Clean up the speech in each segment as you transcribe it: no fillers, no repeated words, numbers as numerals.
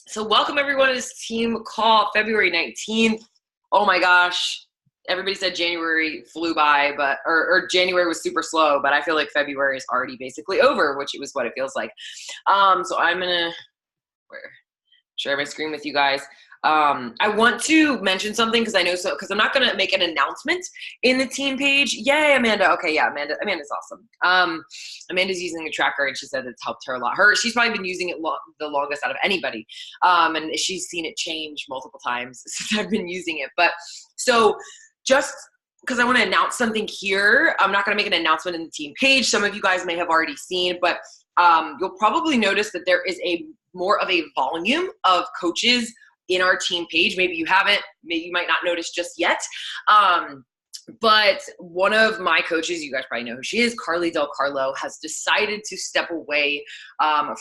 So welcome everyone to this team call, February 19th. Oh my gosh. Everybody said January flew by, but or January was super slow, but I feel like February is already basically over, which was what it feels like. So I'm gonna share my screen with you guys. I want to mention something because because I'm not gonna make an announcement in the team page. Yay, Amanda. Okay, yeah, Amanda's awesome. Amanda's using a tracker and she said it's helped her a lot. She's probably been using it the longest out of anybody. And she's seen it change multiple times since I've been using it. But so just because I want to announce something here, I'm not going to make an announcement in the team page. Some of you guys may have already seen, but you'll probably notice that there is more of a volume of coaches in our team page. Maybe you haven't, maybe you might not notice just yet. But one of my coaches, you guys probably know who she is, Carly Del Carlo, has decided to step away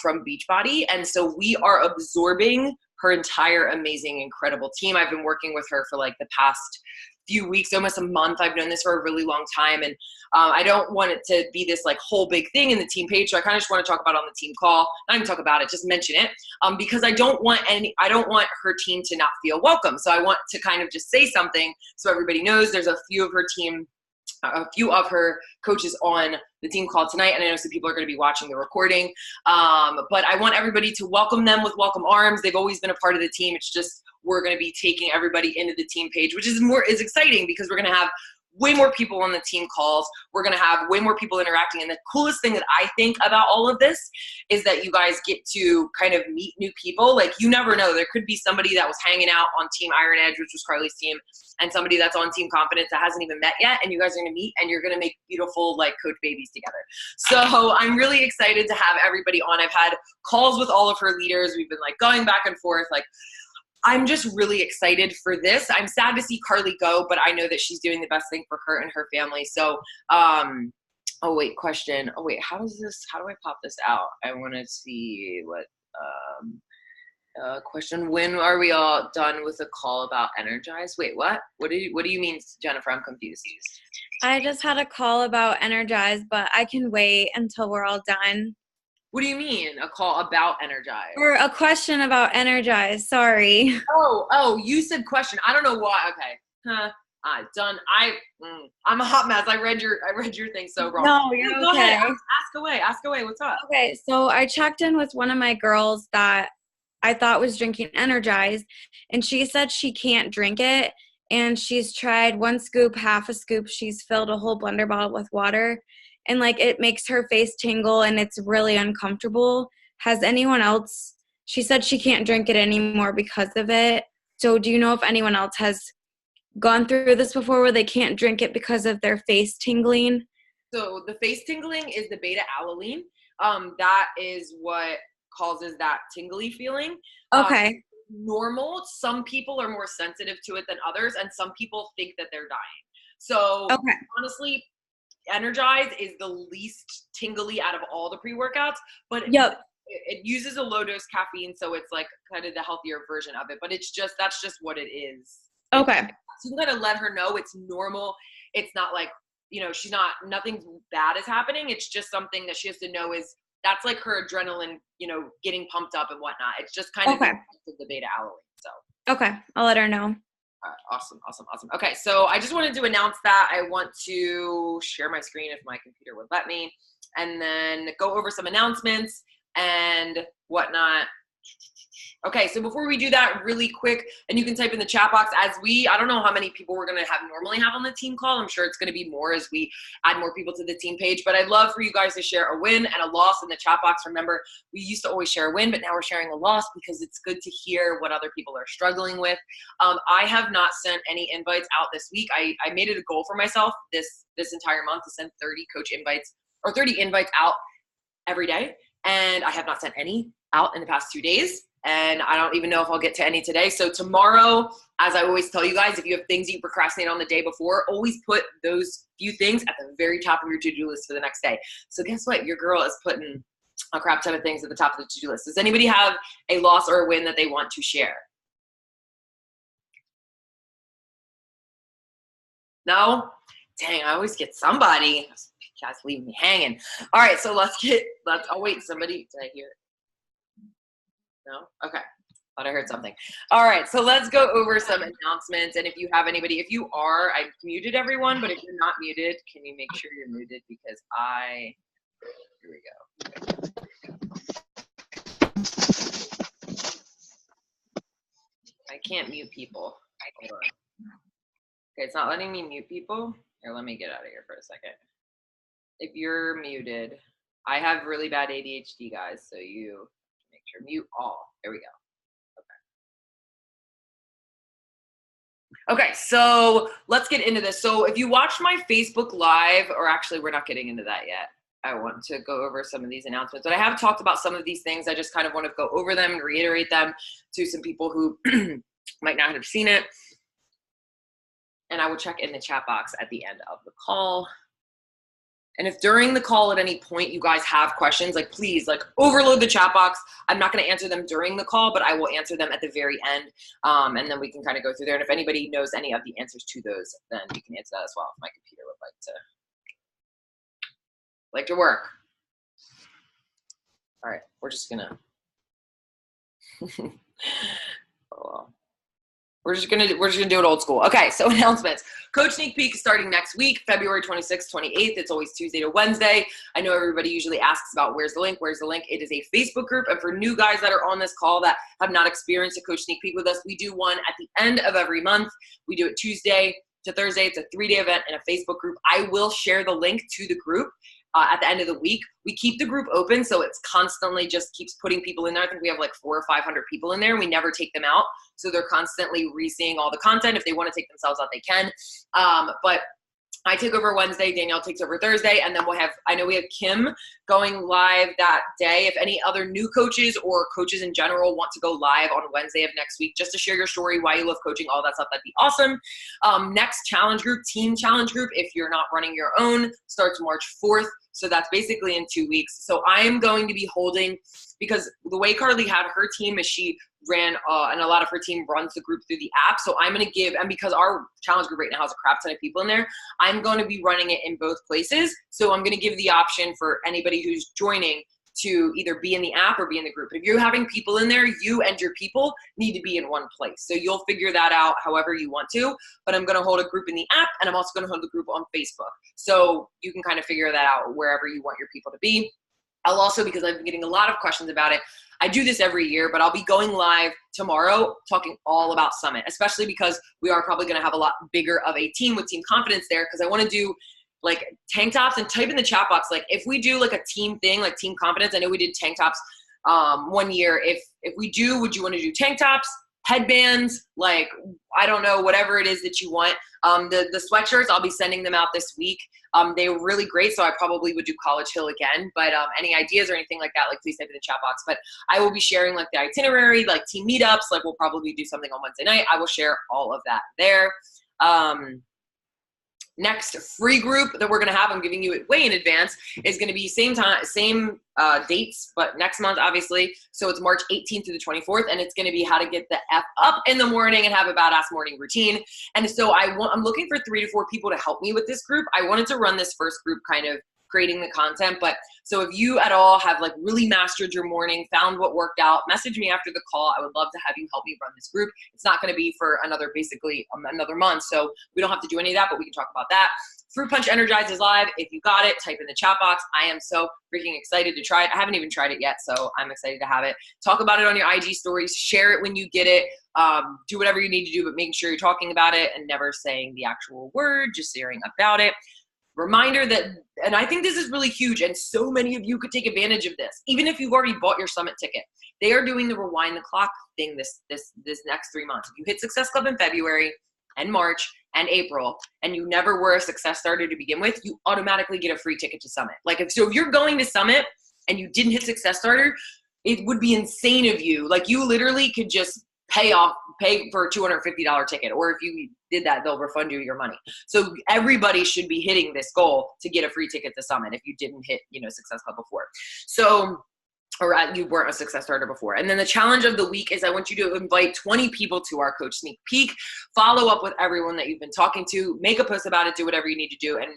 from Beachbody. And so we are absorbing her entire amazing, incredible team. I've been working with her for like the past few weeks, almost a month. I've known this for a really long time. And I don't want it to be this like whole big thing in the team page. So I kind of just want to talk about it on the team call. Not even talk about it, just mention it. Because I don't want her team to not feel welcome. So I want to kind of just say something so everybody knows. There's a few of her coaches on the team call tonight, and I know some people are going to be watching the recording. But I want everybody to welcome them with welcome arms. They've always been a part of the team. It's just we're going to be taking everybody into the team page, which is exciting because we're going to have way more people on the team calls. We're going to have way more people interacting. And the coolest thing that I think about all of this is that you guys get to kind of meet new people. Like, you never know. There could be somebody that was hanging out on Team Iron Edge, which was Carly's team, and somebody that's on Team Confidence that hasn't even met yet. And you guys are going to meet and you're going to make beautiful, like, coach babies together. So I'm really excited to have everybody on. I've had calls with all of her leaders. We've been like going back and forth. Like, I'm just really excited for this. I'm sad to see Carly go, but I know that she's doing the best thing for her and her family. So, oh wait, question. Oh wait, how do I pop this out? I want to see what, question. When are we all done with the call about Energize? Wait, what? What do you mean, Jennifer? I'm confused. I just had a call about Energize, but I can wait until we're all done. What do you mean, a call about Energize? Or a question about Energize, sorry. Oh, you said question. I don't know why. Okay. Done. I'm a hot mess. I read your thing so wrong. No, you're Go okay. ahead. Ask away. What's up? Okay, so I checked in with one of my girls that I thought was drinking Energize, and she said she can't drink it, and she's tried 1 scoop, half a scoop. She's filled a whole blender bottle with water, and like it makes her face tingle and it's really uncomfortable. Has anyone else, she said she can't drink it anymore because of it. So do you know if anyone else has gone through this before where they can't drink it because of their face tingling? So the face tingling is the beta alanine. That is what causes that tingly feeling. Okay. Normal. Some people are more sensitive to it than others, and some people think that they're dying. So okay. Honestly, Energize is the least tingly out of all the pre-workouts, but it uses a low dose caffeine, so it's like kind of the healthier version of it. But that's just what it is. Okay. So you gotta let her know it's normal. It's not like, nothing bad is happening. It's just something that she has to know is that's like her adrenaline, getting pumped up and whatnot. It's just kind of the beta alanine. So okay, I'll let her know. Awesome. Okay, so I just wanted to announce that. I want to share my screen if my computer would let me, and then go over some announcements and whatnot. Okay, so before we do that, really quick, and you can type in the chat box I don't know how many people we're going to normally have on the team call. I'm sure it's going to be more as we add more people to the team page, but I'd love for you guys to share a win and a loss in the chat box. Remember, we used to always share a win, but now we're sharing a loss because it's good to hear what other people are struggling with. I have not sent any invites out this week. I made it a goal for myself this entire month to send 30 coach invites or 30 invites out every day, and I have not sent any out in the past 2 days. And I don't even know if I'll get to any today. So tomorrow, as I always tell you guys, if you have things that you procrastinate on the day before, always put those few things at the very top of your to-do list for the next day. So guess what? Your girl is putting a crap ton of things at the top of the to-do list. Does anybody have a loss or a win that they want to share? No? Dang, I always get somebody. You guys leave me hanging. All right, so I'll wait, somebody, did I hear it? No? Okay. Thought I heard something. All right, so let's go over some announcements. And if you have anybody, if you are, I muted everyone, but if you're not muted, can you make sure you're muted? Because here we go. I can't mute people. Hold on. Okay, it's not letting me mute people. Here, let me get out of here for a second. If you're muted, I have really bad ADHD, guys, so you make sure mute all. There we go. Okay, so let's get into this. So if you watched my Facebook Live, or actually we're not getting into that yet. I want to go over some of these announcements, but I have talked about some of these things. I just kind of want to go over them and reiterate them to some people who might not have seen it. And I will check in the chat box at the end of the call. And if during the call at any point you guys have questions, like please, like overload the chat box. I'm not going to answer them during the call, but I will answer them at the very end. And then we can kind of go through there. And if anybody knows any of the answers to those, then you can answer that as well if my computer would like to work. All right, we're just gonna we're just gonna do it old school. Okay, so announcements. Coach Sneak Peek is starting next week, February 26th, 28th. It's always Tuesday to Wednesday. I know everybody usually asks about where's the link. Where's the link? It is a Facebook group. And for new guys that are on this call that have not experienced a Coach Sneak Peek with us, we do one at the end of every month. We do it Tuesday to Thursday. It's a 3-day event in a Facebook group. I will share the link to the group at the end of the week. We keep the group open, so it's constantly just keeps putting people in there. I think we have like 400 or 500 people in there, and we never take them out. So they're constantly re-seeing all the content. If they want to take themselves out, they can. But I take over Wednesday, Danielle takes over Thursday, and then I know we have Kim going live that day. If any other new coaches or coaches in general want to go live on Wednesday of next week, just to share your story, why you love coaching, all that stuff, that'd be awesome. Next challenge group, team challenge group, if you're not running your own, starts March 4th. So that's basically in 2 weeks. So I am going to be holding, because the way Carly had her team is she ran, and a lot of her team runs the group through the app. So I'm going to give, and because our challenge group right now has a crap ton of people in there, I'm going to be running it in both places. So I'm going to give the option for anybody who's joining to either be in the app or be in the group. If you're having people in there, you and your people need to be in one place. So you'll figure that out however you want to, but I'm going to hold a group in the app, and I'm also going to hold the group on Facebook. So you can kind of figure that out wherever you want your people to be. I'll also, because I've been getting a lot of questions about it, I do this every year, but I'll be going live tomorrow talking all about Summit, especially because we are probably going to have a lot bigger of a team with Team Confidence there, because I want to do like tank tops. And type in the chat box, like if we do like a team thing, like Team Confidence, I know we did tank tops one year. If we do, would you want to do tank tops, headbands, like, I don't know, whatever it is that you want. The sweatshirts, I'll be sending them out this week. They were really great, so I probably would do College Hill again. But any ideas or anything like that, like please type in the chat box. But I will be sharing like the itinerary, like team meetups, like we'll probably do something on Wednesday night. I will share all of that there. Next free group that we're going to have, I'm giving you it way in advance, is going to be same dates, but next month, obviously. So it's March 18th through the 24th, and it's going to be how to get the F up in the morning and have a badass morning routine. And so I'm looking for 3 to 4 people to help me with this group. I wanted to run this first group kind of creating the content, but so if you at all have like really mastered your morning, found what worked out, message me after the call. I would love to have you help me run this group. It's not going to be for basically another month, so we don't have to do any of that, but we can talk about that. Fruit Punch Energize is live. If you got it, type in the chat box. I am so freaking excited to try it. I haven't even tried it yet, so I'm excited to have it. Talk about it on your IG stories. Share it when you get it. Do whatever you need to do, but making sure you're talking about it and never saying the actual word, just sharing about it. Reminder that, and I think this is really huge, and so many of you could take advantage of this, even if you've already bought your Summit ticket. They are doing the Rewind the Clock thing this next 3 months. If you hit Success Club in February and March and April, and you never were a success starter to begin with, you automatically get a free ticket to Summit. Like if you're going to Summit and you didn't hit Success Starter, it would be insane of you. Like you literally could just pay for a $250 ticket, or if you did that, they'll refund you your money. So everybody should be hitting this goal to get a free ticket to Summit if you didn't hit, Success Club before. So, or you weren't a success starter before. And then the challenge of the week is I want you to invite 20 people to our Coach Sneak Peek. Follow up with everyone that you've been talking to. Make a post about it. Do whatever you need to do, and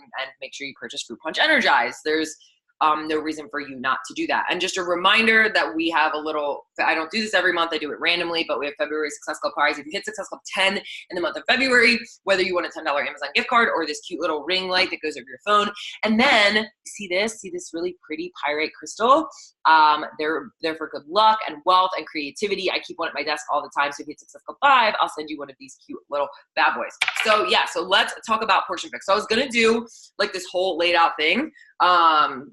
make sure you purchase Fruit Punch Energize. There's no reason for you not to do that. And just a reminder that we have I don't do this every month, I do it randomly, but we have February Success Club prize. If you hit Success Club 10 in the month of February, whether you want a $10 Amazon gift card or this cute little ring light that goes over your phone. And then see this really pretty pyrite crystal. They're for good luck and wealth and creativity. I keep one at my desk all the time. So if you hit Success Club 5, I'll send you one of these cute little bad boys. So yeah, so let's talk about Portion Fix. So I was going to do like this whole laid out thing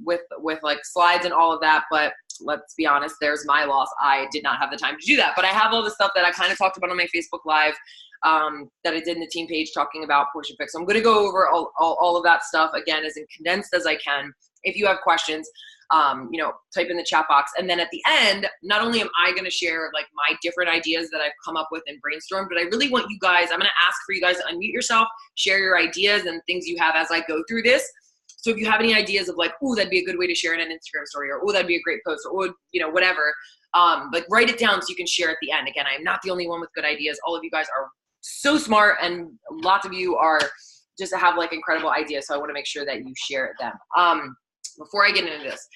with like slides and all of that, but let's be honest, there's my loss. I did not have the time to do that, but I have all the stuff that I kind of talked about on my Facebook Live that I did in the team page talking about Portion Fix. So I'm going to go over all of that stuff again as condensed as I can. If you have questions, type in the chat box. And then at the end, not only am I going to share like my different ideas that I've come up with and brainstormed, but I really want you guys, I'm going to ask for you guys to unmute yourself, share your ideas and things you have as I go through this. So if you have any ideas of like, oh, that'd be a good way to share in an Instagram story, or oh, that'd be a great post, or whatever, like write it down so you can share at the end. Again, I'm not the only one with good ideas. All of you guys are so smart, and lots of you are just have like incredible ideas. So I want to make sure that you share them. Before I get into this,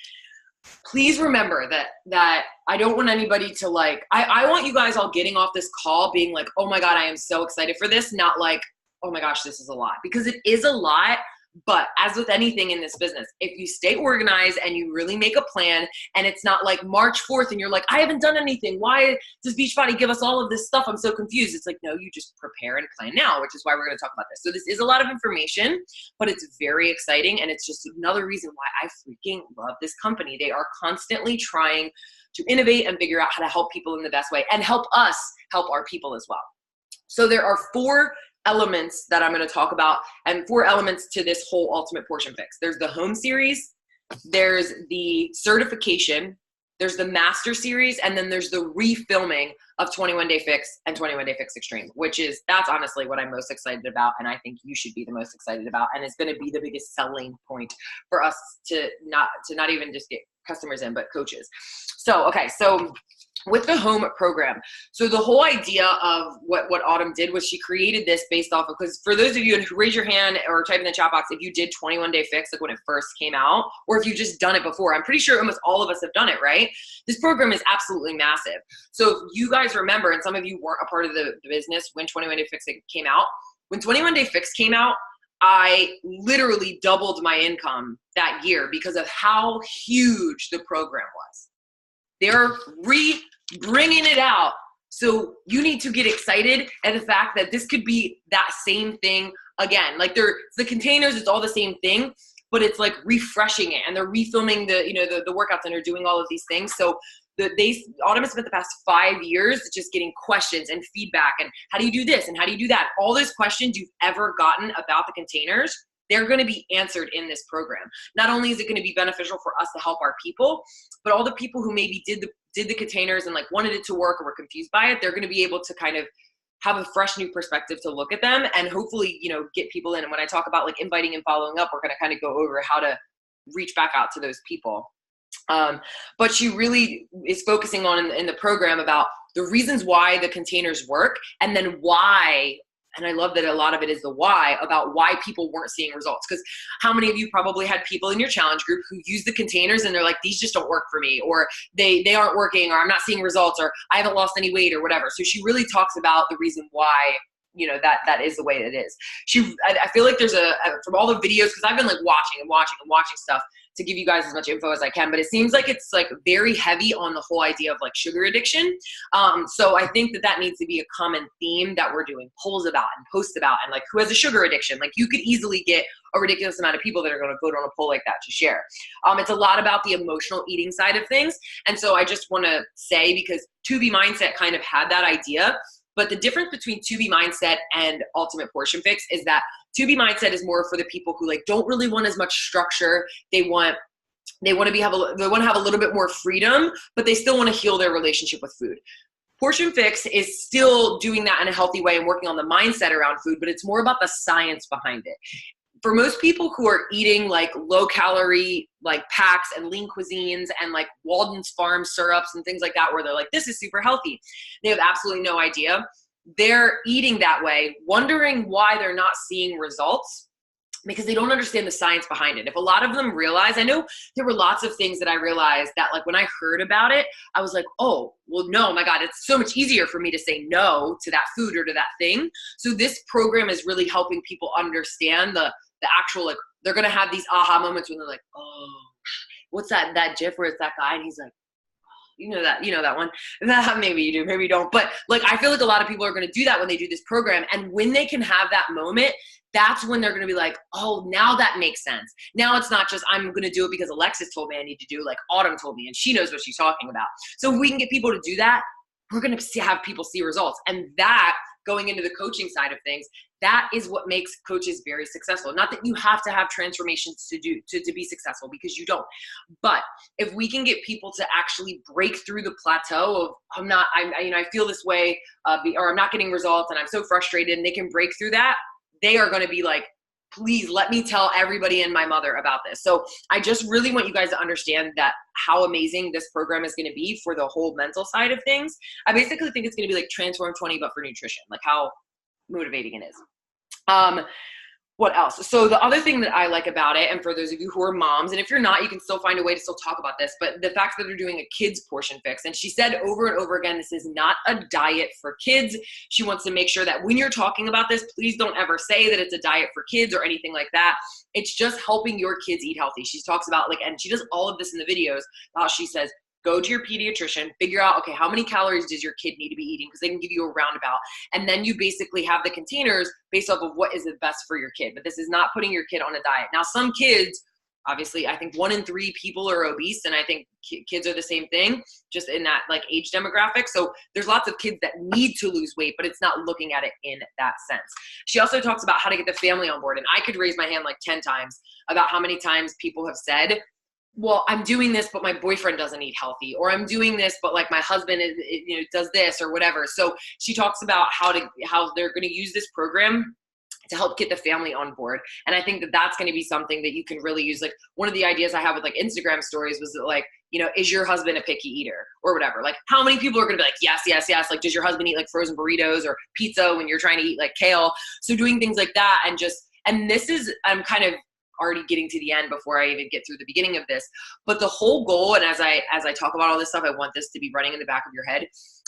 please remember that I don't want anybody to like, I want you guys all getting off this call being like, oh my God, I am so excited for this. Not like, oh my gosh, this is a lot, because it is a lot. But as with anything in this business, if you stay organized and you really make a plan, and it's not like March 4th and you're like, I haven't done anything. Why does Beachbody give us all of this stuff? I'm so confused. It's like, no, you just prepare and plan now, which is why we're going to talk about this. So this is a lot of information, but it's very exciting. And it's just another reason why I freaking love this company. They are constantly trying to innovate and figure out how to help people in the best way and help us help our people as well. So there are 4 elements that I'm going to talk about, and 4 elements to this whole Ultimate Portion Fix. There's the Home Series, there's the certification, there's the Master Series, and then there's the refilming of 21 Day Fix and 21 Day Fix Extreme, that's honestly what I'm most excited about, and I think you should be the most excited about, and it's going to be the biggest selling point for us to not even just get customers in, but coaches. So, okay, so with the home program. So the whole idea of what Autumn did was she created this based off of, because for those of you who raise your hand or type in the chat box, if you did 21 Day Fix, like when it first came out, or if you've just done it before, I'm pretty sure almost all of us have done it, right? This program is absolutely massive. So if you guys remember, and some of you weren't a part of the business when 21 Day Fix came out, when 21 Day Fix came out, I literally doubled my income that year because of how huge the program was. They're bringing it out. So you need to get excited at the fact that this could be that same thing again. Like the containers, it's all the same thing, but it's like refreshing it, and they're refilming the workouts, and they're doing all of these things. So Autumn has spent the past 5 years just getting questions and feedback, and how do you do this and how do you do that? All those questions you've ever gotten about the containers, they're going to be answered in this program. Not only is it going to be beneficial for us to help our people, but all the people who maybe did the containers and like wanted it to work or were confused by it, they're going to be able to kind of have a fresh new perspective to look at them, and hopefully, get people in. And when I talk about like inviting and following up, we're going to kind of go over how to reach back out to those people. But she really is focusing on in the program about the reasons why the containers work, and then why. And I love that a lot of it is the why, about why people weren't seeing results. Because how many of you probably had people in your challenge group who use the containers and they're like, these just don't work for me, or they aren't working, or I'm not seeing results, or I haven't lost any weight, or whatever. So she really talks about the reason why, that is the way it is. I feel like there's from all the videos, because I've been like watching stuff to give you guys as much info as I can, but it seems like it's like very heavy on the whole idea of like sugar addiction. So I think that needs to be a common theme that we're doing polls about and posts about, and like who has a sugar addiction. Like you could easily get a ridiculous amount of people that are going to vote on a poll like that to share. It's a lot about the emotional eating side of things. And so I just want to say, because 2B Mindset kind of had that idea, but the difference between 2B Mindset and Ultimate Portion Fix is that 2B Mindset is more for the people who like don't really want as much structure. They want to have a little bit more freedom, but they still want to heal their relationship with food. Portion Fix is still doing that in a healthy way and working on the mindset around food, but it's more about the science behind it. For most people who are eating like low calorie, like packs and lean cuisines and like Walden's Farm syrups and things like that, where they're like, this is super healthy, they have absolutely no idea. They're eating that way, wondering why they're not seeing results. because they don't understand the science behind it. If a lot of them realize, I know there were lots of things that I realized that like when I heard about it, I was like, oh, well, no, my God, it's so much easier for me to say no to that food or to that thing. So this program is really helping people understand the actual, like, they're going to have these aha moments when they're like, oh, what's that GIF where it's that guy and he's like, you know that one. Maybe you do, maybe you don't. But like, I feel like a lot of people are going to do that when they do this program. And when they can have that moment, that's when they're going to be like, oh, now that makes sense. Now it's not just, I'm going to do it because Alexis told me I need to do, like Autumn told me, and she knows what she's talking about. So if we can get people to do that, we're going to have people see results. And that, going into the coaching side of things, that is what makes coaches very successful. Not that you have to have transformations to be successful, because you don't. But if we can get people to actually break through the plateau of I feel this way, or I'm not getting results and I'm so frustrated, and they can break through that, they are going to be like, please let me tell everybody and my mother about this. So I just really want you guys to understand that how amazing this program is going to be for the whole mental side of things. I basically think it's going to be like Transform 20, but for nutrition, like how motivating it is. What else? So the other thing that I like about it, and for those of you who are moms, and if you're not, you can still find a way to still talk about this, but the fact that they're doing a kids portion fix. And she said over and over again, this is not a diet for kids. She wants to make sure that when you're talking about this, please don't ever say that it's a diet for kids or anything like that. It's just helping your kids eat healthy. She talks about like, and she does all of this in the videos, how she says, go to your pediatrician, figure out, okay, how many calories does your kid need to be eating? Because they can give you a roundabout. And then you basically have the containers based off of what is the best for your kid. But this is not putting your kid on a diet. Now, some kids, obviously, I think 1 in 3 people are obese. And I think kids are the same thing, just in that like age demographic. So there's lots of kids that need to lose weight, but it's not looking at it in that sense. She also talks about how to get the family on board. And I could raise my hand like 10 times about how many times people have said, well, I'm doing this, but my boyfriend doesn't eat healthy, or I'm doing this, but like my husband does this or whatever. So she talks about how they're going to use this program to help get the family on board. And I think that that's going to be something that you can really use. Like one of the ideas I have with like Instagram stories was that like, is your husband a picky eater or whatever? Like how many people are going to be like, yes, yes, yes. Like, does your husband eat like frozen burritos or pizza when you're trying to eat like kale? So doing things like that, and this is, I'm kind of already getting to the end before I even get through the beginning of this. But the whole goal, and as I talk about all this stuff, I want this to be running in the back of your head.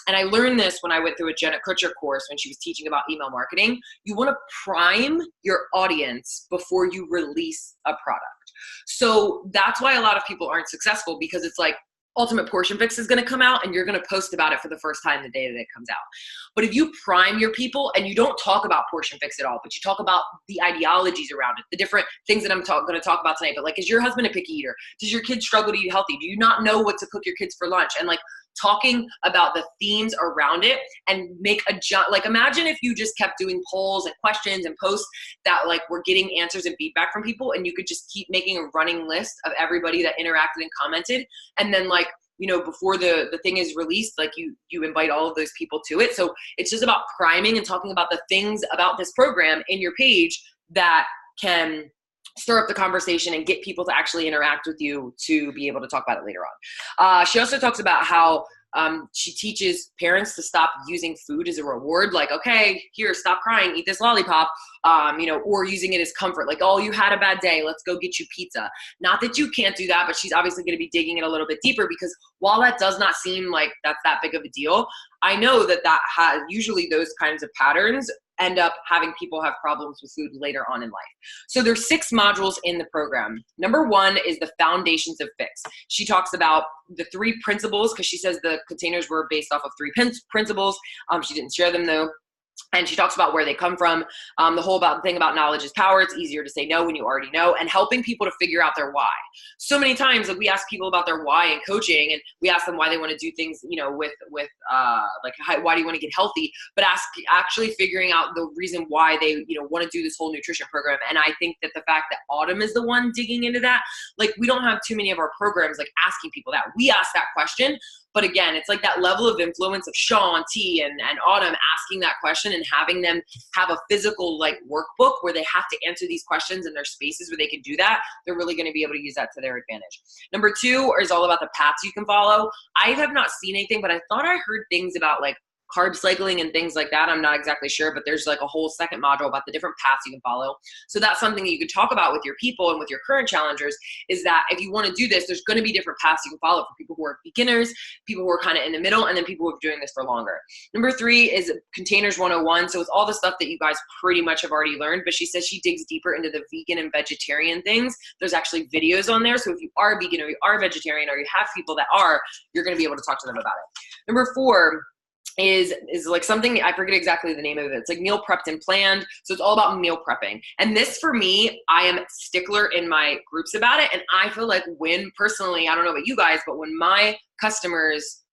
And I learned this when I went through a Jenna Kutcher course when she was teaching about email marketing. You want to prime your audience before you release a product. So that's why a lot of people aren't successful, because it's like, Ultimate Portion Fix is going to come out and you're going to post about it for the first time the day that it comes out. But if you prime your people and you don't talk about Portion Fix at all, but you talk about the ideologies around it, the different things that I'm going to talk about tonight, but like, is your husband a picky eater? Does your kid struggle to eat healthy? Do you not know what to cook your kids for lunch? And like talking about the themes around it and make like imagine if you just kept doing polls and questions and posts that like were getting answers and feedback from people, and you could just keep making a running list of everybody that interacted and commented, and then like before the thing is released, like you invite all of those people to it. So it's just about priming and talking about the things about this program in your page that can stir up the conversation and get people to actually interact with you to be able to talk about it later on. She also talks about how she teaches parents to stop using food as a reward. Like, okay, here, stop crying, eat this lollipop, or using it as comfort. Like, oh, you had a bad day, let's go get you pizza. Not that you can't do that, but she's obviously going to be digging it a little bit deeper, because while that does not seem like that's that big of a deal, I know that usually those kinds of patterns end up having people have problems with food later on in life. So there's 6 modules in the program. Number 1 is the foundations of fix. She talks about the 3 principles, because she says the containers were based off of 3 principles. She didn't share them though. And she talks about where they come from. The whole thing about knowledge is power. It's easier to say no when you already know, and helping people to figure out their why. So many times, like we ask people about their why in coaching, and we ask them why they want to do things, with why do you want to get healthy? But actually figuring out the reason why they, want to do this whole nutrition program. And I think that the fact that Autumn is the one digging into that, like we don't have too many of our programs like asking people that. We ask that question. But again, it's like that level of influence of Sean T and Autumn asking that question and having them have a physical like workbook where they have to answer these questions in their spaces where they can do that. They're really going to be able to use that to their advantage. Number 2 is all about the paths you can follow. I have not seen anything, but I thought I heard things about like carb cycling and things like that. I'm not exactly sure, but there's like a whole second module about the different paths you can follow. So that's something that you could talk about with your people and with your current challengers, is that if you want to do this, there's going to be different paths you can follow for people who are beginners, people who are kind of in the middle, and then people who are doing this for longer. Number 3 is Containers 101. So it's all the stuff that you guys pretty much have already learned, but she says she digs deeper into the vegan and vegetarian things. There's actually videos on there. So if you are vegan or you are vegetarian or you have people that are, you're going to be able to talk to them about it. Number 4 is like something, I forget exactly the name of it. It's like meal prepped and planned. So it's all about meal prepping. And this, for me, I am stickler in my groups about it. And I feel like when personally, I don't know about you guys, but when my customers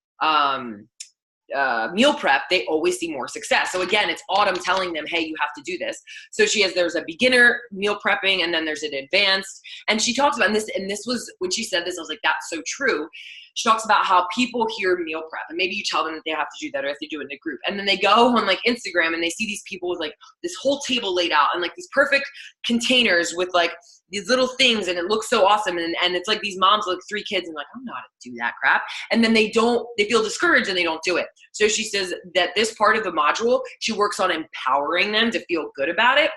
meal prep, they always see more success. So again, it's Autumn telling them, hey, you have to do this. So there's a beginner meal prepping, and then there's an advanced. And she talks about this, and this was, when she said this, I was like, that's so true. She talks about how people hear meal prep, and maybe you tell them that they have to do that, or if they do it in a group. And then they go on like Instagram and they see these people with like this whole table laid out and like these perfect containers with like these little things, and it looks so awesome. And it's like these moms with like 3 kids and like, I don't know how to do that crap. And then they feel discouraged and they don't do it. So she says that this part of the module, she works on empowering them to feel good about it.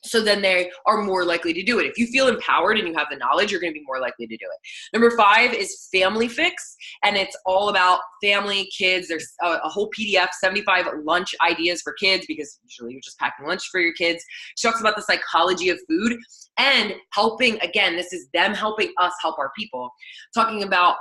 So then they are more likely to do it. If you feel empowered and you have the knowledge, you're going to be more likely to do it. Number 5 is Family Fix, and it's all about family, kids. There's a whole PDF, 75 lunch ideas for kids, because usually you're just packing lunch for your kids. She talks about the psychology of food and helping, again, this is them helping us help our people, talking about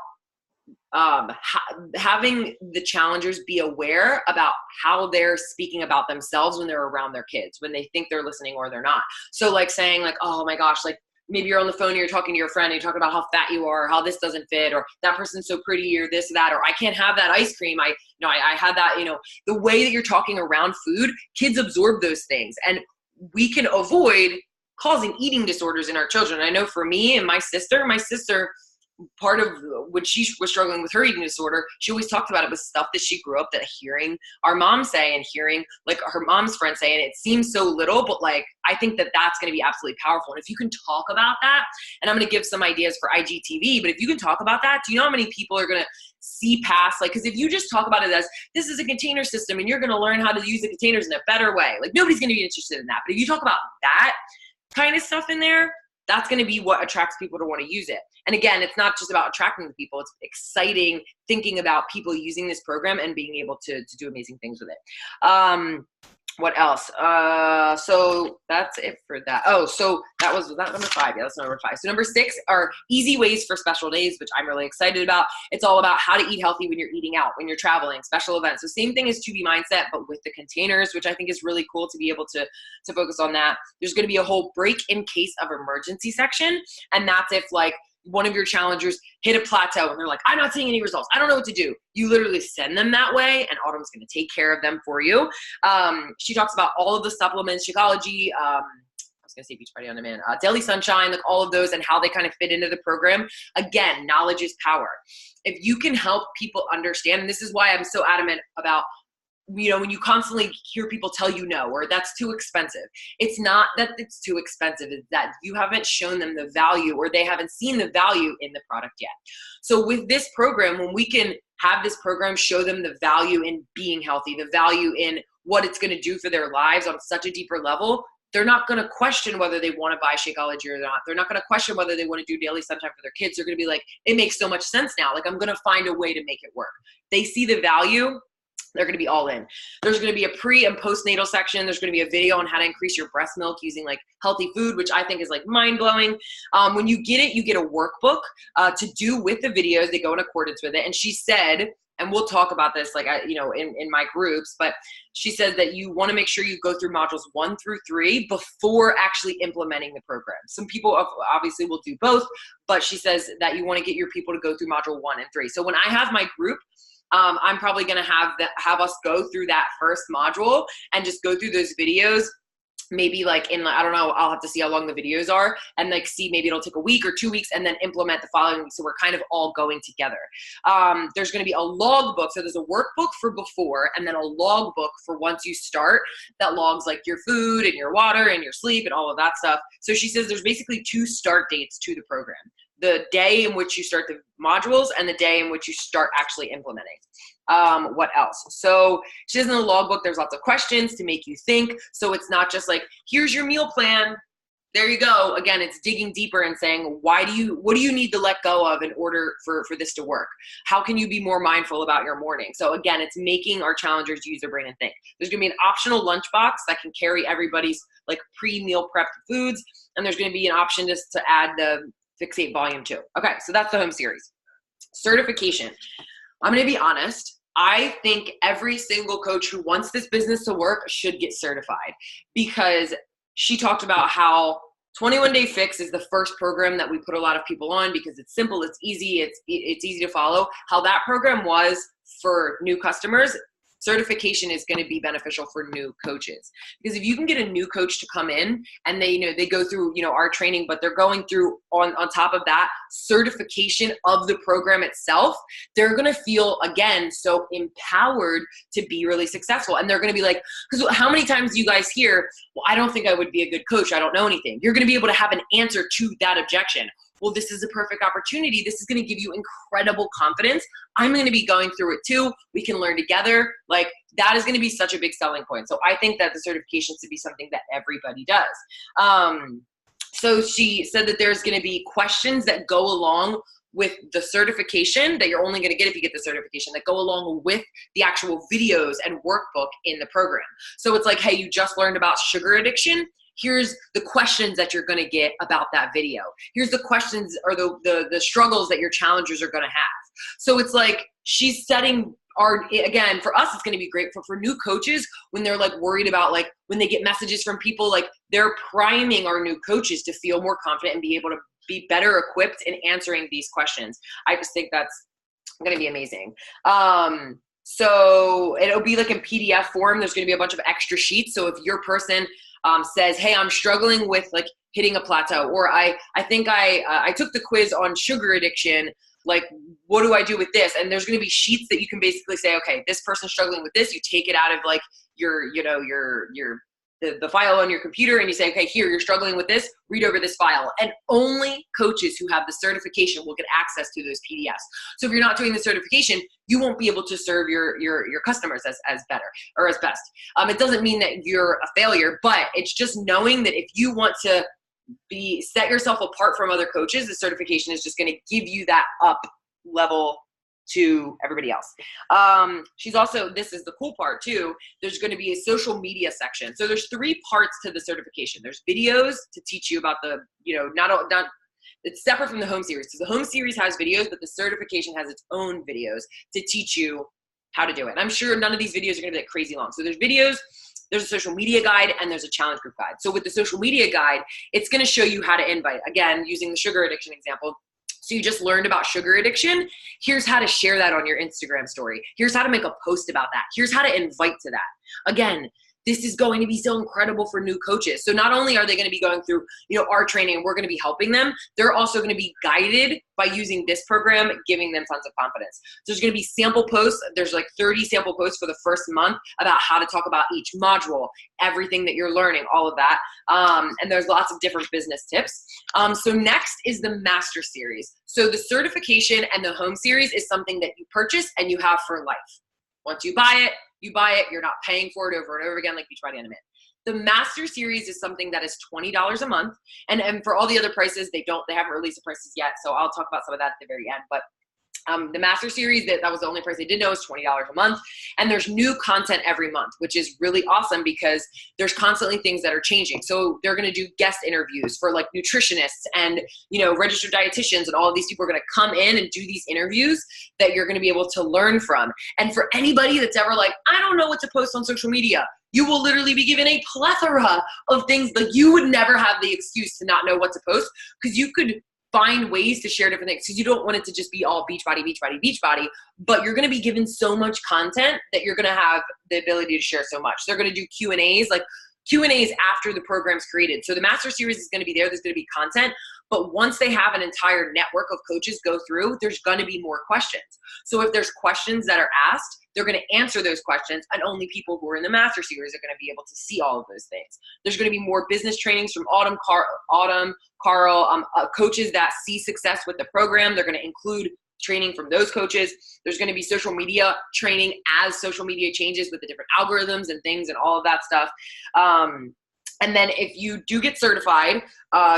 having the challengers be aware about how they're speaking about themselves when they're around their kids, when they think they're listening or they're not. So like saying like, oh my gosh, like maybe you're on the phone and you're talking to your friend and you're talking about how fat you are, or how this doesn't fit, or that person's so pretty, or this or that, or I can't have that ice cream. I had that, the way that you're talking around food, kids absorb those things, and we can avoid causing eating disorders in our children. I know for me and my sister, part of when she was struggling with her eating disorder, she always talked about it with stuff that she grew up that hearing our mom say and hearing like her mom's friends say, and it seems so little, but like I think that that's going to be absolutely powerful. And if you can talk about that, and I'm going to give some ideas for IGTV, but if you can talk about that, do you know how many people are going to see past, like, because if you just talk about it as this is a container system and you're going to learn how to use the containers in a better way, like nobody's going to be interested in that. But if you talk about that kind of stuff in there, that's going to be what attracts people to want to use it. And again, it's not just about attracting the people. It's exciting thinking about people using this program and being able to do amazing things with it. What else? So that's it for that. Oh, so was that number 5? Yeah, that's number 5. So number 6 are easy ways for special days, which I'm really excited about. It's all about how to eat healthy when you're eating out, when you're traveling, special events. So same thing as 2B Mindset, but with the containers, which I think is really cool to be able to focus on that. There's going to be a whole break in case of emergency section. And that's if like one of your challengers hit a plateau and they're like, I'm not seeing any results, I don't know what to do. You literally send them that way, and Autumn's going to take care of them for you. She talks about all of the supplements, Shakeology, I was going to say Beach Party on Demand, Daily Sunshine, like all of those and how they kind of fit into the program. Again, knowledge is power. If you can help people understand, and this is why I'm so adamant about, when you constantly hear people tell you no, or that's too expensive. It's not that it's too expensive. It's that you haven't shown them the value, or they haven't seen the value in the product yet. So with this program, when we can have this program show them the value in being healthy, the value in what it's going to do for their lives on such a deeper level, they're not going to question whether they want to buy Shakeology or not. They're not going to question whether they want to do Daily Sunshine for their kids. They're going to be like, it makes so much sense now. Like, I'm going to find a way to make it work. They see the value. They're going to be all in. There's going to be a pre and postnatal section. There's going to be a video on how to increase your breast milk using like healthy food, which I think is like mind blowing. When you get it, you get a workbook to do with the videos. They go in accordance with it. And she said, and we'll talk about this like, in my groups, but she said that you want to make sure you go through modules 1 through 3 before actually implementing the program. Some people obviously will do both, but she says that you want to get your people to go through module 1 and 3. So when I have my group, I'm probably going to have us go through that first module and just go through those videos. Maybe like I don't know, I'll have to see how long the videos are, and like see, maybe it'll take a week or 2 weeks and then implement the following week. So we're kind of all going together. There's going to be a log book. So there's a workbook for before, and then a log book for once you start, that logs like your food and your water and your sleep and all of that stuff. So she says there's basically 2 start dates to the program. the day in which you start the modules and the day in which you start actually implementing. What else? So she says in the logbook, there's lots of questions to make you think. So it's not just like, here's your meal plan. There you go. Again, it's digging deeper and saying, what do you need to let go of in order for this to work? How can you be more mindful about your morning? So again, it's making our challengers use their brain and think. There's going to be an optional lunchbox that can carry everybody's like pre-meal prepped foods. And there's going to be an option just to add the Fixate Volume 2. Okay, so that's the home series. Certification. I'm going to be honest. I think every single coach who wants this business to work should get certified, because she talked about how 21 Day Fix is the first program that we put a lot of people on because it's simple, it's easy, it's easy to follow. How that program was for new customers, certification is going to be beneficial for new coaches. Because if you can get a new coach to come in and they go through, our training, but they're going through on top of that certification of the program itself, they're going to feel, again, so empowered to be really successful. And they're going to be like, because how many times do you guys hear, well, I don't think I would be a good coach. I don't know anything. You're going to be able to have an answer to that objection. Well, this is a perfect opportunity. This is going to give you incredible confidence. I'm going to be going through it too. We can learn together. Like, that is going to be such a big selling point. So I think that the certification should be something that everybody does. So she said that there's going to be questions that go along with the certification that you're only going to get if you get the certification, that go along with the actual videos and workbook in the program. So it's like, hey, you just learned about sugar addiction. Here's the questions that you're going to get about that video. Here's the questions or the struggles that your challengers are going to have. So it's like she's setting again, for us, it's going to be great for new coaches when they're like worried about like when they get messages from people, like they're priming our new coaches to feel more confident and be able to be better equipped in answering these questions. I just think that's going to be amazing. So it'll be like in PDF form. There's going to be a bunch of extra sheets. So if your person says, hey, I'm struggling with like hitting a plateau, or I think I took the quiz on sugar addiction, like, what do I do with this? And there's going to be sheets that you can basically say, okay, this person's struggling with this. You take it out of like the file on your computer and you say, okay, here, you're struggling with this, read over this file. And only coaches who have the certification will get access to those PDFs. So if you're not doing the certification, you won't be able to serve your customers as better or as best. It doesn't mean that you're a failure, but it's just knowing that if you want to set yourself apart from other coaches, the certification is just going to give you that up level to everybody else. She's also, this is the cool part too, there's going to be a social media section. So there's 3 parts to the certification. There's videos to teach you about the, not it's separate from the home series. So the home series has videos, but the certification has its own videos to teach you how to do it. And I'm sure none of these videos are going to be like crazy long. So there's videos, there's a social media guide, and there's a challenge group guide. So with the social media guide, it's going to show you how to invite. Again, using the sugar addiction example. So you just learned about sugar addiction. Here's how to share that on your Instagram story. Here's how to make a post about that. Here's how to invite to that. Again, this is going to be so incredible for new coaches. So not only are they going to be going through, our training, and we're going to be helping them, they're also going to be guided by using this program, giving them tons of confidence. So there's going to be sample posts. There's like 30 sample posts for the first month about how to talk about each module, everything that you're learning, all of that. And there's lots of different business tips. So next is the Master Series. So the certification and the home series is something that you purchase and you have for life. Once you buy it, you're not paying for it over and over again like Beachbody on Demand. The Master Series is something that is $20 a month. And for all the other prices, they haven't released the prices yet. So I'll talk about some of that at the very end. But the Master Series, that was the only price they did know, is $20 a month. And there's new content every month, which is really awesome because there's constantly things that are changing. So they're going to do guest interviews for like nutritionists and, registered dietitians, and all of these people are going to come in and do these interviews that you're going to be able to learn from. And for anybody that's ever like, I don't know what to post on social media, you will literally be given a plethora of things. Like, you would never have the excuse to not know what to post, because you could find ways to share different things, because you don't want it to just be all Beachbody, Beachbody, Beachbody, but you're going to be given so much content that you're going to have the ability to share so much. They're going to do Q&As, like Q&As after the program's created. So the Master Series is going to be there. There's going to be content, but once they have an entire network of coaches go through, there's going to be more questions. So if there's questions that are asked, They're going to answer those questions, and only people who are in the master series are going to be able to see all of those things. There's going to be more business trainings from Autumn, Carl, coaches that see success with the program. They're going to include training from those coaches. There's going to be social media training as social media changes with the different algorithms and things and all of that stuff. And then if you do get certified,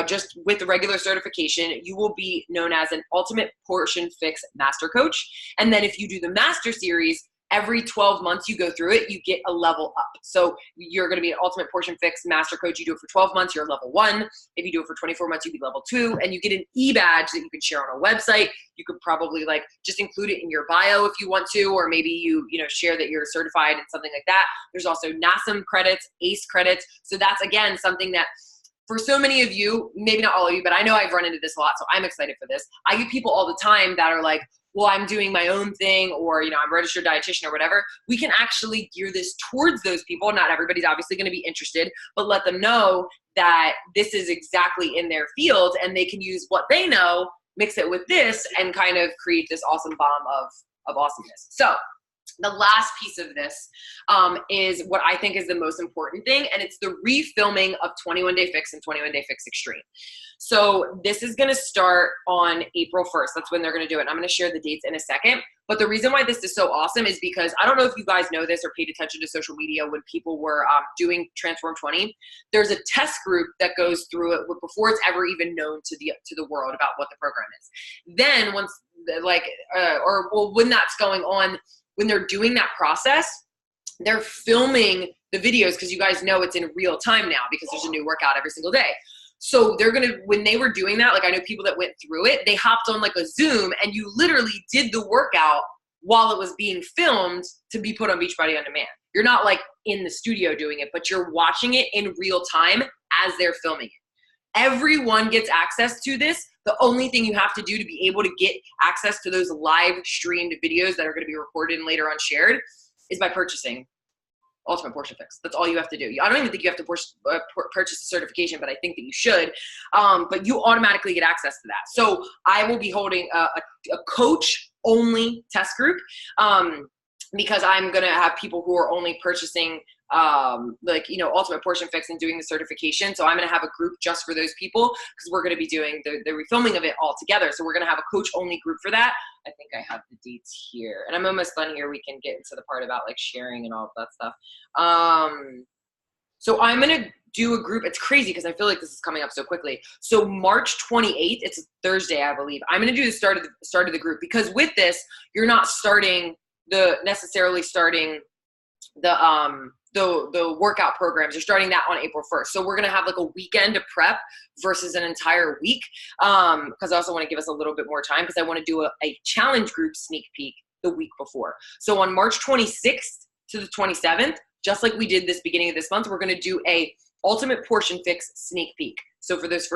just with the regular certification, you will be known as an Ultimate Portion Fix Master Coach. And then if you do the Master Series, every 12 months you go through it, you get a level up. So you're going to be an Ultimate Portion Fix Master Coach. You do it for 12 months, you're level 1. If you do it for 24 months, you'd be level 2. And you get an e-badge that you can share on a website. You could probably like just include it in your bio if you want to, or maybe you share that you're certified and something like that. There's also NASM credits, ACE credits. So that's, again, something that for so many of you, maybe not all of you, but I know I've run into this a lot, so I'm excited for this. I get people all the time that are like, well, I'm doing my own thing, or, I'm a registered dietitian or whatever. We can actually gear this towards those people. Not everybody's obviously going to be interested, but let them know that this is exactly in their field, and they can use what they know, mix it with this, and kind of create this awesome bomb of awesomeness. So the last piece of this is what I think is the most important thing, and it's the refilming of 21 Day Fix and 21 Day Fix Extreme. So this is going to start on April 1st. That's when they're going to do it. And I'm going to share the dates in a second. But the reason why this is so awesome is because I don't know if you guys know this or paid attention to social media when people were doing Transform 20. There's a test group that goes through it before it's ever even known to the world about what the program is. Then once when that's going on, when they're doing that process, they're filming the videos, because you guys know it's in real time now because there's a new workout every single day. So they're going to, when they were doing that, like I know people that went through it, they hopped on like a Zoom and you literally did the workout while it was being filmed to be put on Beachbody On Demand. You're not like in the studio doing it, but you're watching it in real time as they're filming it. Everyone gets access to this. The only thing you have to do to be able to get access to those live streamed videos that are going to be recorded and later on shared is by purchasing Ultimate Portion Fix. That's all you have to do. I don't even think you have to purchase the certification, but I think that you should. But you automatically get access to that. So I will be holding a coach-only test group because I'm going to have people who are only purchasing Ultimate Portion Fix and doing the certification. So I'm going to have a group just for those people because we're going to be doing the refilming of it all together. So we're going to have a coach-only group for that. I think I have the dates here. And I'm almost done here. We can get into the part about like sharing and all of that stuff. So I'm going to do a group. It's crazy because I feel like this is coming up so quickly. So March 28th, it's a Thursday, I believe. I'm going to do the start of the group because with this, you're not necessarily starting the workout programs. You're starting that on April 1st. So we're going to have like a weekend to prep versus an entire week. Because I also want to give us a little bit more time because I want to do a challenge group sneak peek the week before. So on March 26th to the 27th, just like we did this beginning of this month, we're going to do a Ultimate Portion Fix sneak peek. So for those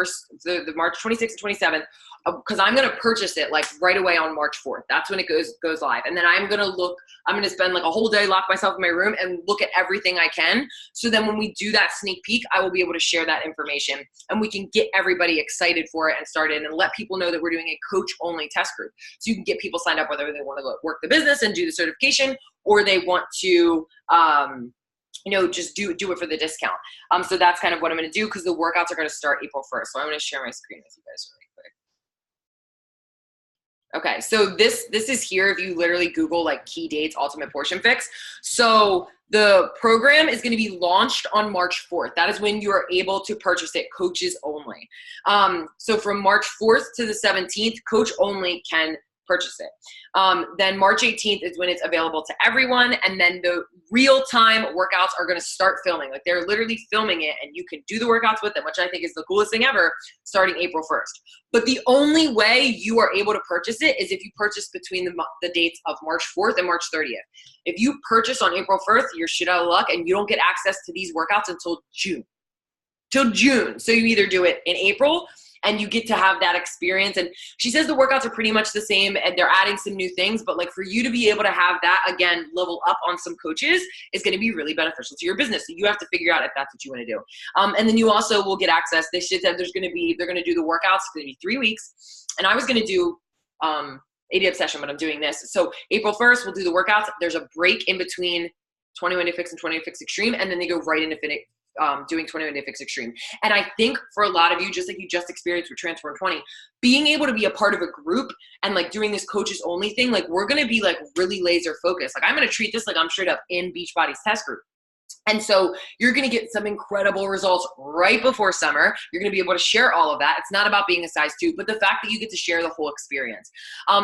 the March 26th and 27th, because I'm going to purchase it like right away on March 4th. That's when it goes live. And then I'm going to spend like a whole day, lock myself in my room and look at everything I can. So then when we do that sneak peek, I will be able to share that information and we can get everybody excited for it and started and let people know that we're doing a coach only test group. So you can get people signed up whether they want to work the business and do the certification or they want to, just do it for the discount. So that's kind of what I'm going to do because the workouts are going to start April 1st. So I'm going to share my screen with you guys really quick. Okay, so this is here if you literally Google like key dates, Ultimate Portion Fix. So the program is going to be launched on March 4th. That is when you are able to purchase it, coaches only. So from March 4th to the 17th, coach only can purchase it. Then March 18th is when it's available to everyone. And then the real-time workouts are going to start filming. Like they're literally filming it and you can do the workouts with them, which I think is the coolest thing ever, starting April 1st. But the only way you are able to purchase it is if you purchase between the dates of March 4th and March 30th. If you purchase on April 1st, you're shit out of luck and you don't get access to these workouts until June. Till June. So you either do it in April and you get to have that experience. And she says the workouts are pretty much the same and they're adding some new things, but like for you to be able to have that again, level up on some coaches is going to be really beneficial to your business. So you have to figure out if that's what you want to do. And then you also will get access. They said they're going to do the workouts. It's going to be 3 weeks. And I was going to do AD Obsession, but I'm doing this. So April 1st, we'll do the workouts. There's a break in between 21 Day Fix and 21 Day Fix Extreme, and then they go right into doing 21 Day Fix Extreme. And I think for a lot of you, just like you just experienced with Transform 20, being able to be a part of a group and like doing this coaches only thing, like we're going to be like really laser focused. Like I'm going to treat this like I'm straight up in Beachbody's test group. And so you're going to get some incredible results right before summer. You're going to be able to share all of that. It's not about being a size 2, but the fact that you get to share the whole experience.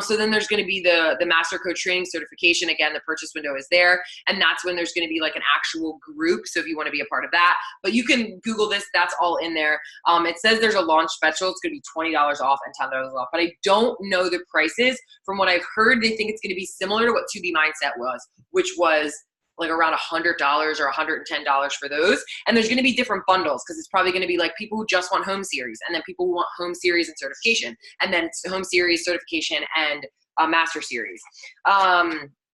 So then there's going to be the Master Coach Training Certification. Again, the purchase window is there. And that's when there's going to be like an actual group. So if you want to be a part of that, but you can Google this. That's all in there. It says there's a launch special. It's going to be $20 off and $10 off. But I don't know the prices. From what I've heard, they think it's going to be similar to what 2B Mindset was, which was like around $100 or $110 for those. And there's going to be different bundles because it's probably going to be like people who just want home series, and then people who want home series and certification, and then it's home series, certification, and master series.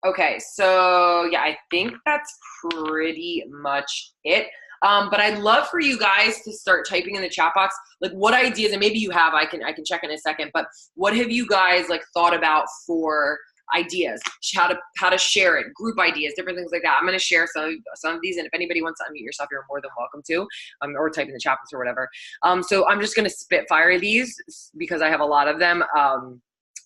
Okay, so yeah, I think that's pretty much it. But I'd love for you guys to start typing in the chat box, like what ideas, and maybe you have, I can check in a second, but what have you guys like thought about for ideas, how to share it, group ideas, different things like that. I'm going to share some of these, and if anybody wants to unmute yourself, you're more than welcome to, or type in the chat box or whatever. So I'm just going to spitfire these because I have a lot of them. And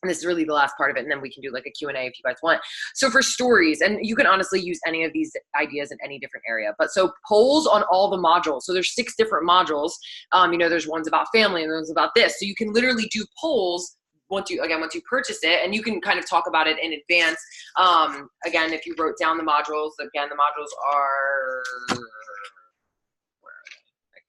this is really the last part of it, and then we can do like a Q&A if you guys want. So for stories, and you can honestly use any of these ideas in any different area, but so polls on all the modules. So there's 6 different modules. There's ones about family and ones about this. So you can literally do polls once you purchase it, and you can kind of talk about it in advance. Again, if you wrote down the modules, again, the modules are, where are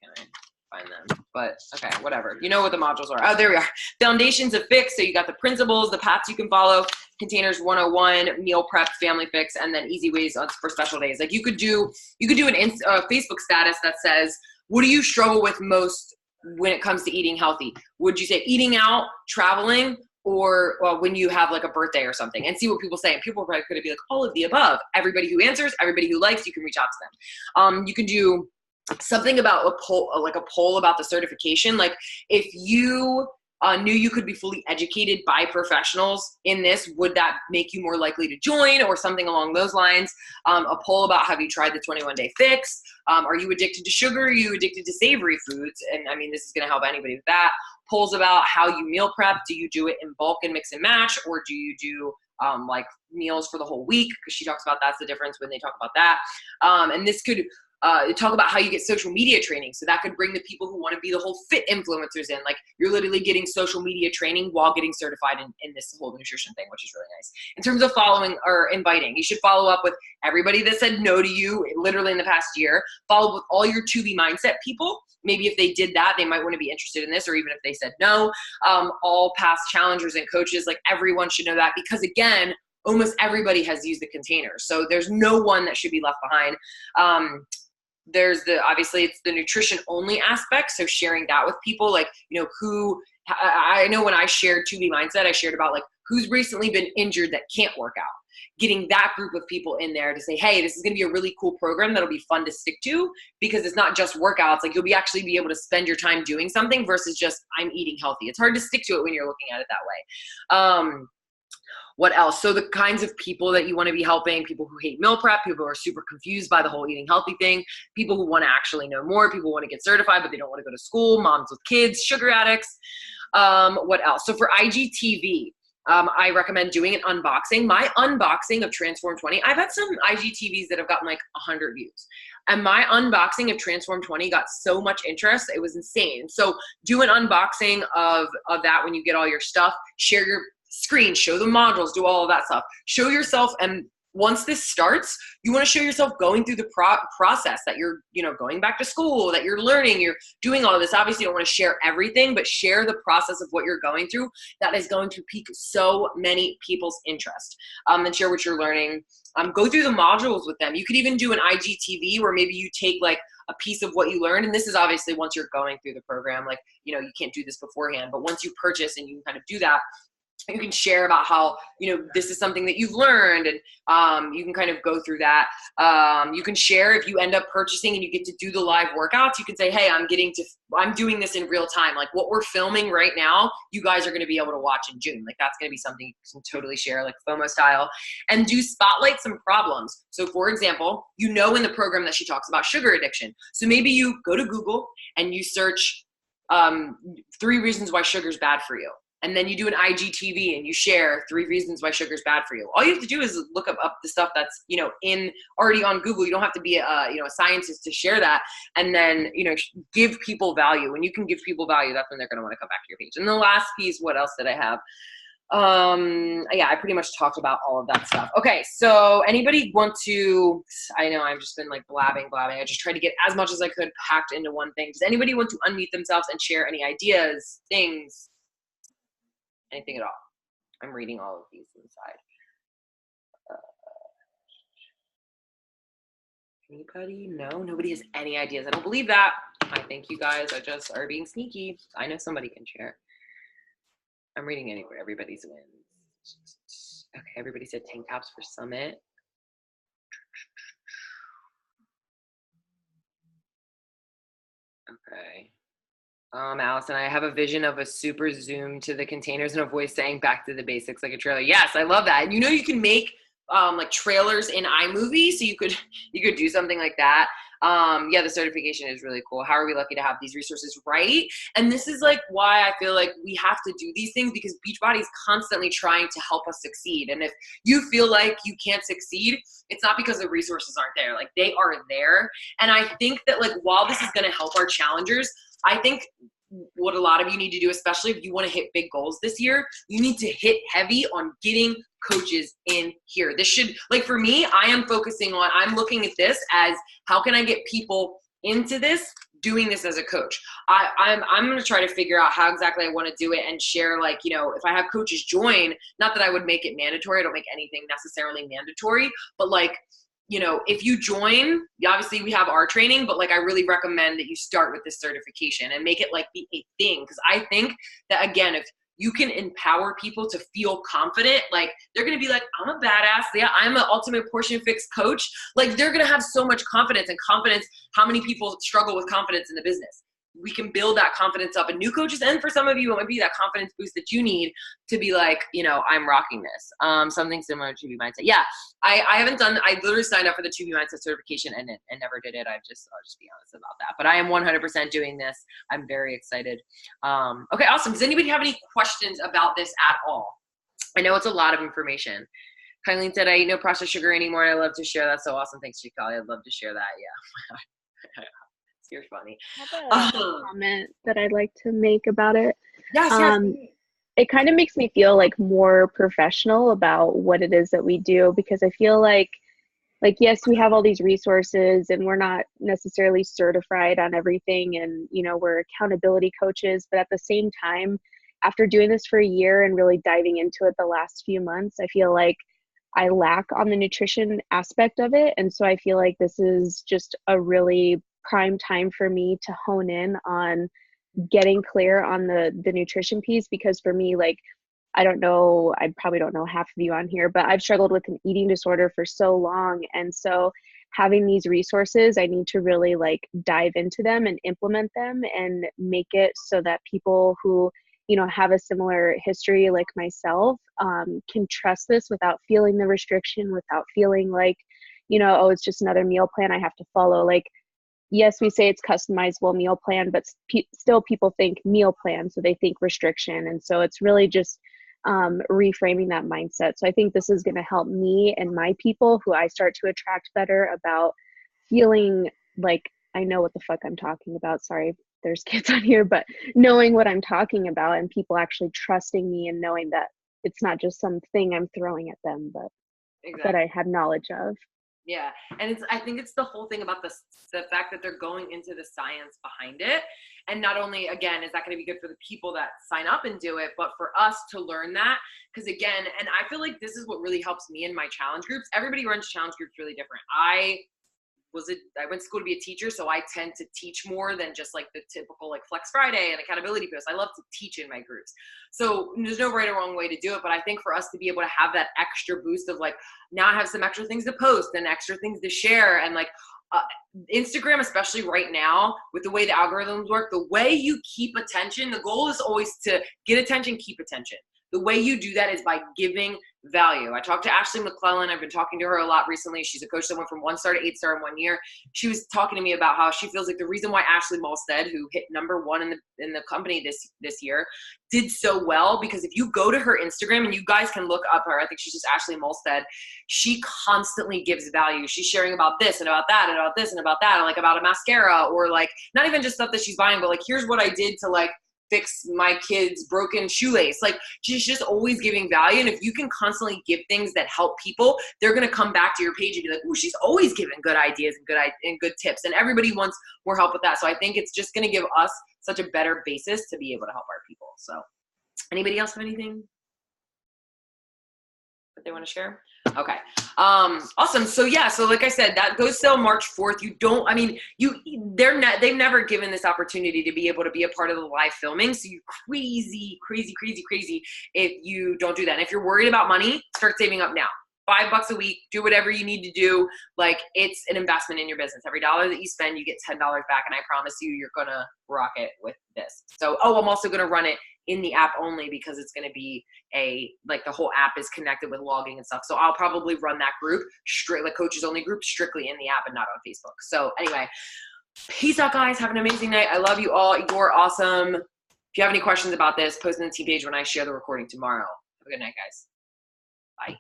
they? I can't find them, but okay, whatever. You know what the modules are. Oh, there we are. Foundations of Fix. So you got the principles, the paths you can follow, Containers 101, meal prep, family fix, and then easy ways for special days. Like you could do an Facebook status that says, what do you struggle with most when it comes to eating healthy? Would you say eating out, traveling, or when you have like a birthday or something, and see what people say? And people are probably going to be like, all of the above. Everybody who answers, everybody who likes, you can reach out to them. You can do something about a poll about the certification. Like if you knew you could be fully educated by professionals in this, would that make you more likely to join, or something along those lines? A poll about, have you tried the 21 Day Fix? Are you addicted to sugar? Are you addicted to savory foods? And I mean, this is going to help anybody with that. Polls about how you meal prep. Do you do it in bulk and mix and match, or do you do like meals for the whole week? Because she talks about that's the difference when they talk about that. And this could talk about how you get social media training. So that could bring the people who want to be the whole fit influencers in. Like you're literally getting social media training while getting certified in this whole nutrition thing, which is really nice. In terms of following or inviting, you should follow up with everybody that said no to you literally in the past year. Follow up with all your 2B Mindset people. Maybe if they did that, they might want to be interested in this, or even if they said no. All past challengers and coaches, like everyone should know that, because again, almost everybody has used the containers. So there's no one that should be left behind. There's obviously it's the nutrition only aspect. So sharing that with people, like, I know when I shared 2B Mindset, I shared about like who's recently been injured that can't work out. Getting that group of people in there to say, hey, this is going to be a really cool program that'll be fun to stick to, because it's not just workouts. Like you'll actually be able to spend your time doing something versus just I'm eating healthy. It's hard to stick to it when you're looking at it that way. What else? So the kinds of people that you want to be helping: people who hate meal prep, people who are super confused by the whole eating healthy thing, people who want to actually know more, people who want to get certified but they don't want to go to school, moms with kids, sugar addicts. What else? So for IGTV, I recommend doing an unboxing. My unboxing of Transform 20, I've had some IGTVs that have gotten like 100 views. And my unboxing of Transform 20 got so much interest, it was insane. So do an unboxing of that when you get all your stuff. Share your screen, show the modules, do all of that stuff. Show yourself, and once this starts, you want to show yourself going through the process, that you're, going back to school, that you're learning, you're doing all of this. Obviously, you don't want to share everything, but share the process of what you're going through. That is going to pique so many people's interest. And share what you're learning. Go through the modules with them. You could even do an IGTV where maybe you take like a piece of what you learned. And this is obviously once you're going through the program, like, you can't do this beforehand, but once you purchase and you can kind of do that, You can share about how, this is something that you've learned, and you can kind of go through that. You can share if you end up purchasing and you get to do the live workouts. You can say, hey, I'm doing this in real time. Like what we're filming right now, you guys are going to be able to watch in June. Like that's going to be something you can totally share, like FOMO style, and do spotlight some problems. So for example, in the program that she talks about sugar addiction. So maybe you go to Google and you search 3 reasons why sugar is bad for you. And then you do an IGTV and you share 3 reasons why sugar is bad for you. All you have to do is look up the stuff that's, already on Google. You don't have to be a scientist to share that. And then, give people value. When you can give people value, that's when they're going to want to come back to your page. And the last piece, what else did I have? I pretty much talked about all of that stuff. Okay. So anybody want to, I know I've just been like blabbing. I just tried to get as much as I could packed into one thing. Does anybody want to unmute themselves and share any ideas, things, anything at all? I'm reading all of these inside. Anybody? No, nobody has any ideas. I don't believe that. I think you guys are being sneaky. I know somebody can share. I'm reading anywhere. Everybody's wins. Okay, everybody said tank tops for Summit. Okay. Allison, I have a vision of a super zoom to the containers and a voice saying back to the basics like a trailer. Yes, I love that. And you can make like trailers in iMovie, so you could do something like that. The certification is really cool. How are we lucky to have these resources, right? And this is like why I feel like we have to do these things, because Beachbody is constantly trying to help us succeed. And if you feel like you can't succeed, it's not because the resources aren't there. Like they are there. And I think that like while this is going to help our challengers, I think what a lot of you need to do, especially if you want to hit big goals this year, you need to hit heavy on getting coaches in here. This should, like for me, I'm looking at this as how can I get people into this, doing this as a coach. I'm going to try to figure out how exactly I want to do it and share, like, if I have coaches join, not that I would make it mandatory. I don't make anything necessarily mandatory, but like, if you join, obviously we have our training, but like I really recommend that you start with this certification and make it like be a thing. Because I think that, again, if you can empower people to feel confident, like they're going to be like, I'm a badass. Yeah, I'm an ultimate portion fix coach. Like they're going to have so much confidence. How many people struggle with confidence in the business? We can build that confidence up, and new coaches. And for some of you, it might be that confidence boost that you need to be like, I'm rocking this. Something similar to 2B Mindset. Yeah. I literally signed up for the 2B Mindset certification and never did it. I'll just be honest about that, but I am 100% doing this. I'm very excited. Okay, awesome. Does anybody have any questions about this at all? I know it's a lot of information. Kylie said, I eat no processed sugar anymore. I love to share. That's so awesome. Thanks, Chikali. I'd love to share that. Yeah. You're funny. I have a comment that I'd like to make about it. Yes. It kind of makes me feel like more professional about what it is that we do, because I feel like yes, we have all these resources and we're not necessarily certified on everything, and we're accountability coaches, but at the same time, after doing this for a year and really diving into it the last few months, I feel like I lack on the nutrition aspect of it. And so I feel like this is just a really prime time for me to hone in on getting clear on the nutrition piece, because for me, like, I probably don't know half of you on here, but I've struggled with an eating disorder for so long. And so having these resources, I need to really like dive into them and implement them and make it so that people who have a similar history like myself can trust this without feeling the restriction, without feeling like, oh, it's just another meal plan I have to follow. Like, yes, we say it's customizable meal plan, but still people think meal plan, so they think restriction. And so it's really just reframing that mindset. So I think this is going to help me and my people who I start to attract better about feeling like I know what the fuck I'm talking about. Sorry, there's kids on here, but knowing what I'm talking about and people actually trusting me and knowing that it's not just something I'm throwing at them, but that I have knowledge of. Yeah. And I think it's the whole thing about the fact that they're going into the science behind it. And not only, again, is that going to be good for the people that sign up and do it, but for us to learn that. Because again, and I feel like this is what really helps me in my challenge groups. Everybody runs challenge groups really different. I went to school to be a teacher, so I tend to teach more than just like the typical like Flex Friday and accountability posts. I love to teach in my groups. So there's no right or wrong way to do it, but I think for us to be able to have that extra boost of like, now I have some extra things to post and extra things to share, and like Instagram, especially right now with the way the algorithms work, the way you keep attention, the goal is always to get attention, keep attention. The way you do that is by giving value. I talked to Ashley McClellan. I've been talking to her a lot recently. She's a coach that went from 1-star to 8-star in 1 year. She was talking to me about how she feels like the reason why Ashley Malstead, who hit #1 in the company this year, did so well, because if you go to her Instagram, and you guys can look up her, I think she's just Ashley Malstead, she constantly gives value. She's sharing about this and about that and about this and about that, and like about a mascara, or like not even just stuff that she's buying, but like, here's what I did to like fix my kid's broken shoelace. Like, she's just always giving value. And if you can constantly give things that help people, they're going to come back to your page and be like, oh, she's always giving good ideas and good tips. And everybody wants more help with that. So I think it's just going to give us such a better basis to be able to help our people. So anybody else have anything that they want to share? Okay. Awesome. So yeah, so like I said, that goes till March 4th. They've never given this opportunity to be able to be a part of the live filming. So you crazy if you don't do that. And if you're worried about money, start saving up now. $5 a week, do whatever you need to do. Like, it's an investment in your business. Every dollar that you spend, you get $10 back. And I promise you're going to rock it with this. So, I'm also going to run it in the app only, because it's going to be the whole app is connected with logging and stuff. So I'll probably run that group like coaches only group, strictly in the app and not on Facebook. So anyway, peace out, guys. Have an amazing night. I love you all. You're awesome. If you have any questions about this, post on the team page when I share the recording tomorrow. Have a good night, guys. Bye.